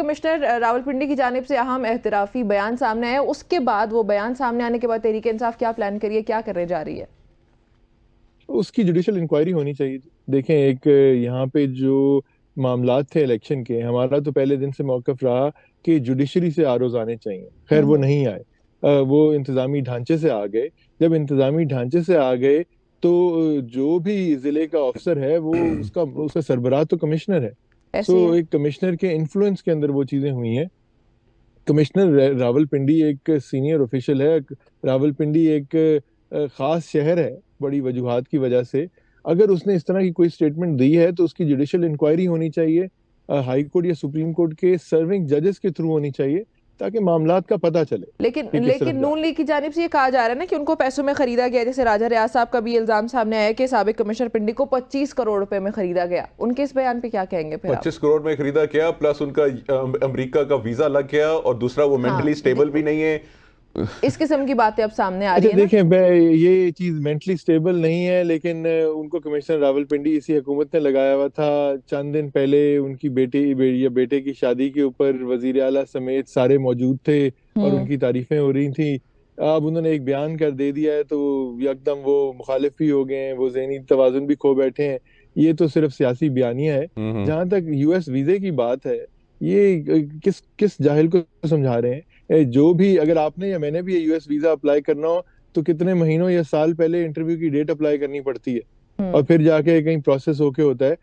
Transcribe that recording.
Commissioner Rawalpindi की जानिब से अहम एहतिराफी बयान सामने आया, उसके बाद वो बयान सामने आने के बाद तहरीक इंसाफ क्या प्लान करिए, क्या करने जा रही है? उसकी जुडिशल इंक्वायरी होनी चाहिए। देखें, एक यहाँ पे जो मामलात थे इलेक्शन के, हमारा तो पहले दिन से मौकफ रहा कि जुडिशरी से आरोज आने चाहिए। खैर वो हम्म। नहीं आए। वो इंतजामी ढांचे से आ गए। जब इंतजामी ढांचे से आ गए तो जो भी जिले का अफसर है वो उसका उसका सरबराह तो कमिश्नर है। ऐसे ही सो है। एक कमिश्नर के इन्फ्लुएंस के अंदर वो चीजें हुई हैं। कमिश्नर रावलपिंडी एक सीनियर ऑफिशियल है। रावलपिंडी एक खास शहर है बड़ी वजूहात की वजह से। अगर उसने इस तरह की कोई स्टेटमेंट दी है तो उसकी जुडिशियल इंक्वायरी होनी चाहिए। हाई कोर्ट या सुप्रीम कोर्ट के सर्विंग जजेस के थ्रू होनी चाहिए, ताकि मामलात का पता चले लेकिन कि किस तरफ लेकिन जा नून रहे लीग की जानिब से ये कहा जा रहा है ना कि उनको पैसों में खरीदा गया। जैसे राजा रियाज साहब का भी इल्जाम सामने आया कि साबिक कमिश्नर पिंडी को 25 करोड़ रुपए में खरीदा गया। उनके इस बयान पे क्या कहेंगे फिर आप? 25 करोड़ में खरीदा क्या, प्लस उनका अमेरिका का वीजा लग गया, और दूसरा वो हाँ, मेंटली स्टेबल भी नहीं है। इस किस्म की बातें अब सामने आ अच्छा, रही है ना। देखें, मैं ये चीज मेंटली स्टेबल नहीं है, लेकिन उनको कमिश्नर रावलपिंडी इसी हुकूमत ने लगाया हुआ था। चंद दिन पहले उनकी या बेटे की शादी के ऊपर वजीर आला समेत सारे मौजूद थे और हम्म। उनकी तारीफें हो रही थी। अब उन्होंने एक बयान कर दे दिया है तो यकदम वो मुखालिफ भी हो गए हैं, वो ज़हनी तवाजुन भी खो बैठे हैं। ये तो सिर्फ सियासी बयानिया है। हम्म। जहां तक यूएस वीजे की बात है, ये किस किस जाहिल को समझा रहे हैं? जो भी, अगर आपने या मैंने भी यूएस वीजा अप्लाई करना हो तो कितने महीनों या साल पहले इंटरव्यू की डेट अप्लाई करनी पड़ती है, और हम्म। फिर जाके कहीं प्रोसेस होके होता है।